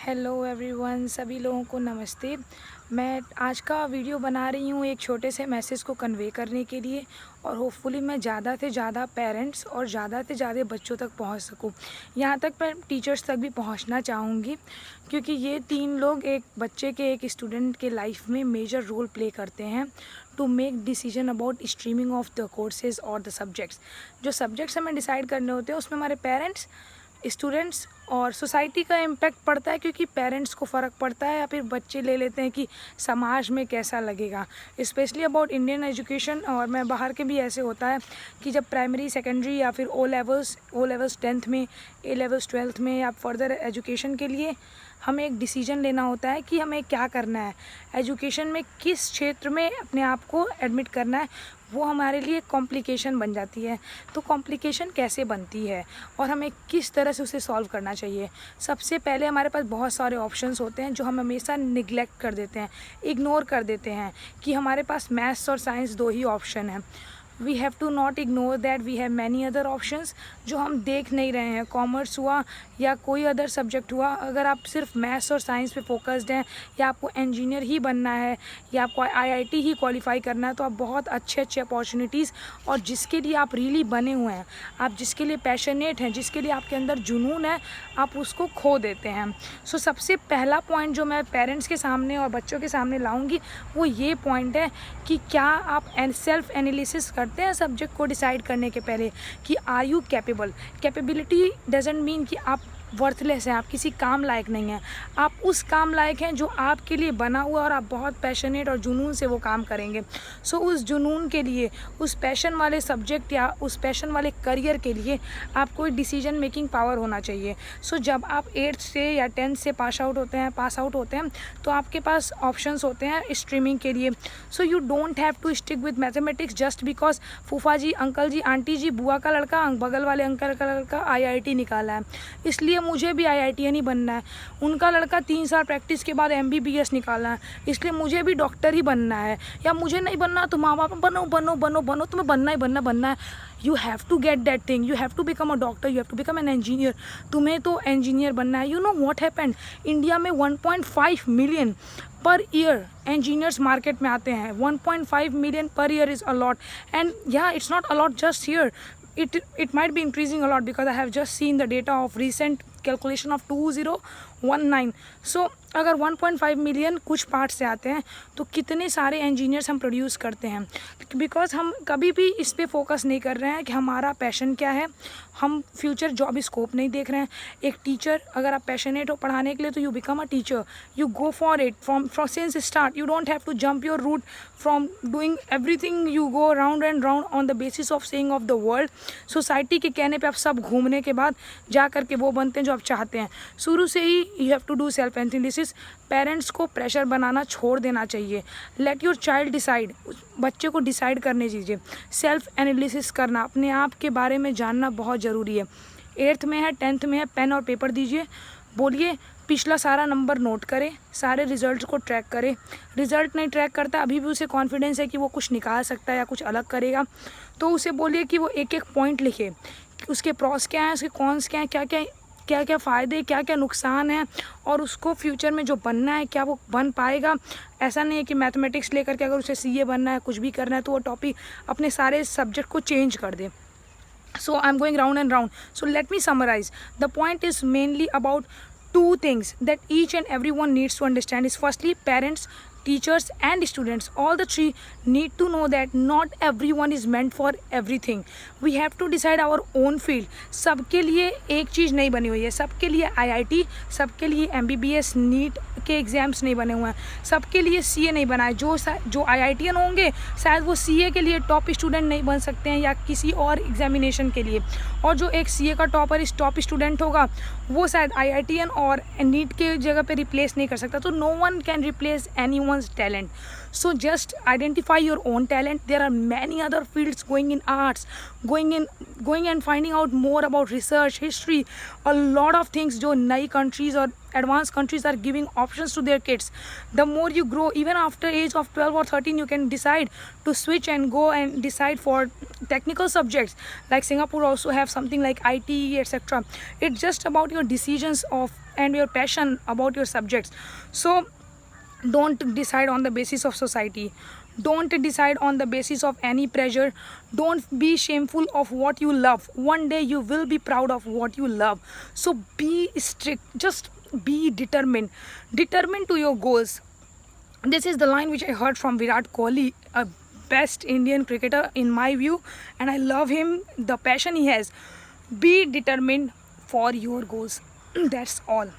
Hello everyone, सभी लोगों को नमस्ते। मैं आज का वीडियो बना रही हूँ एक छोटे से मैसेज को कन्वे करने के लिए, और होपफुली मैं ज़्यादा से ज़्यादा पेरेंट्स और ज़्यादा से ज़्यादा बच्चों तक पहुँच सकूँ। यहाँ तक मैं टीचर्स तक भी पहुँचना चाहूँगी, क्योंकि ये तीन लोग एक बच्चे के, एक स्टूडेंट के लाइफ में मेजर रोल प्ले करते हैं to make decision about streaming of the courses और द सब्जेक्ट्स। जो सब्जेक्ट्स हमें डिसाइड करने होते हैं उसमें हमारे पेरेंट्स, स्टूडेंट्स और सोसाइटी का इम्पैक्ट पड़ता है, क्योंकि पेरेंट्स को फ़र्क पड़ता है या फिर बच्चे ले लेते हैं कि समाज में कैसा लगेगा, स्पेशली अबाउट इंडियन एजुकेशन। और मैं बाहर के भी ऐसे होता है कि जब प्राइमरी, सेकेंडरी या फिर ओ लेवल्स 10th में, ए लेवल्स 12th में या फर्दर एजुकेशन के लिए हमें एक डिसीजन लेना होता है कि हमें क्या करना है, एजुकेशन में किस क्षेत्र में अपने आप को एडमिट करना है। वो हमारे लिए कॉम्प्लिकेशन बन जाती है। तो कॉम्प्लिकेशन कैसे बनती है और हमें किस तरह से उसे सॉल्व करना चाहिए। सबसे पहले हमारे पास बहुत सारे ऑप्शंस होते हैं जो हम हमेशा निगलेक्ट कर देते हैं, इग्नोर कर देते हैं कि हमारे पास मैथ्स और साइंस दो ही ऑप्शन हैं। We have to not ignore that we have many other options जो हम देख नहीं रहे हैं। कॉमर्स हुआ या कोई अदर सब्जेक्ट हुआ, अगर आप सिर्फ मैथ्स और साइंस पे फोकस्ड हैं, या आपको इंजीनियर ही बनना है, या आपको आईआईटी ही क्वालिफाई करना है, तो आप बहुत अच्छे अपॉर्चुनिटीज़ और जिसके लिए आप रियली बने हुए हैं, आप जिसके लिए पैशनेट हैं, जिसके लिए आपके अंदर जुनून है, आप उसको खो देते हैं। सो सबसे पहला पॉइंट जो मैं पेरेंट्स के सामने और बच्चों के सामने लाऊंगी वो ये पॉइंट है कि क्या आप सेल्फ एनालिसिस करते हैं सब्जेक्ट को डिसाइड करने के पहले कि are you capable. Capability doesn't mean कि आप वर्थलेस हैं, आप किसी काम लायक नहीं हैं। आप उस काम लायक हैं जो आपके लिए बना हुआ, और आप बहुत पैशनेट और जुनून से वो काम करेंगे। सो उस जुनून के लिए, उस पैशन वाले सब्जेक्ट या उस पैशन वाले करियर के लिए आपको डिसीजन मेकिंग पावर होना चाहिए। सो जब आप 8th से या 10th से पास आउट होते हैं तो आपके पास ऑप्शंस होते हैं स्ट्रीमिंग के लिए। So you don't have to stick with mathematics just because फूफा जी, अंकल जी, आंटी जी, बुआ का लड़का, बगल वाले अंकल का लड़का आईआईटी निकाला है, इसलिए मुझे भी आईआईटीएन ही बनना है। उनका लड़का 3 साल प्रैक्टिस के बाद एमबीबीएस निकाला है, इसलिए मुझे भी डॉक्टर ही बनना है। या मुझे नहीं बनना तो माँ बाप बनो बनो बनो बनो, तुम्हें बनना है। You have to get that thing, you have to become a doctor, you have to become an engineer. तुम्हें तो इंजीनियर बनना है। You know what happened, India में 1.5 million per year engineers market में आते हैं। 1.5 million per year is a lot, and yeah it's not a lot just here, it might be increasing a lot because I have just seen the data of recent calculation of 2019. So अगर 1.5 million कुछ part से आते हैं तो कितने सारे engineers हम produce करते हैं, बिकॉज हम कभी भी इस पे फोकस नहीं कर रहे हैं कि हमारा पैशन क्या है। हम फ्यूचर जॉब स्कोप नहीं देख रहे हैं। एक टीचर, अगर आप पैशनेट हो पढ़ाने के लिए तो you become a teacher, you go for it from since start. You don't have to jump your root from doing everything, you go round and round on the basis of saying of the world. Society के कहने पे आप सब घूमने के बाद जा करके वो बनते हैं जो आप चाहते हैं। शुरू से ही you have to do self analysis. Parents को प्रेशर बनाना छोड़ देना चाहिए। लेट योर चाइल्ड डिसाइड, बच्चे को डिसाइड करने दीजिए। सेल्फ एनालिसिस करना, अपने आप के बारे में जानना बहुत ज़रूरी है। 8th में है, 10th में है, पेन और पेपर दीजिए, बोलिए पिछला सारा नंबर नोट करे, सारे रिजल्ट को ट्रैक करे। रिजल्ट नहीं ट्रैक करता, अभी भी उसे कॉन्फिडेंस है कि वो कुछ निकाल सकता है या कुछ अलग करेगा, तो उसे बोलिए कि वो एक एक पॉइंट लिखे, उसके प्रॉस क्या हैं, उसके कॉन्स क्या हैं, क्या क्या फ़ायदे, क्या क्या नुकसान है, और उसको फ्यूचर में जो बनना है क्या वो बन पाएगा। ऐसा नहीं है कि मैथमेटिक्स लेकर के अगर उसे सीए बनना है, कुछ भी करना है, तो वो टॉपिक अपने सारे सब्जेक्ट को चेंज कर दे। So I'm going round and round. So let me summarize. The point is mainly about two things that each and everyone needs to understand is firstly, parents, teachers and students, all the three need to know that not everyone is meant for everything. We have to decide our own field. सबके लिए एक चीज़ नहीं बनी हुई है। सबके लिए IIT, सबके लिए एमबीबीएस, नीट के एग्ज़ाम्स नहीं बने हुए हैं, सबके लिए सीए नहीं बना है। जो आईआईटीएन होंगे शायद वो सीए के लिए टॉप स्टूडेंट नहीं बन सकते हैं या किसी और एग्जामिनेशन के लिए, और जो एक सीए का टॉप स्टूडेंट होगा वो शायद आईआईटीएन और नीट के जगह पे रिप्लेस नहीं कर सकता। तो no one can replace anyone's talent. So just identify your own talent. There are many other fields going in arts, going and finding out more about research, history, a lot of things जो नई countries और advanced countries are giving options to their kids. The more you grow, even after age of 12 or 13, you can decide to switch and go and decide for technical subjects. Like Singapore also have something like IT, etc. It's just about your decisions of and your passion about your subjects. So don't decide on the basis of society, don't decide on the basis of any pressure, don't be shameful of what you love. One day you will be proud of what you love. So be strict, just be determined to your goals. This is the line which I heard from Virat Kohli, a best Indian cricketer in my view, and I love him, the passion he has. Be determined for your goals. That's all.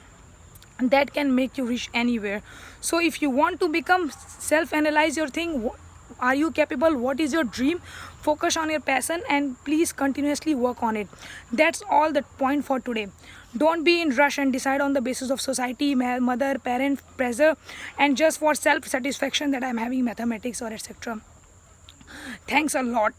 That can make you reach anywhere. So if you want to become, self-analyze your thing. Are you capable? What is your dream? Focus on your passion and please continuously work on it. That's all the point for today. Don't be in rush and decide on the basis of society, mother, parent, pressure, and just for self-satisfaction that I'm having mathematics or etc. Thanks a lot.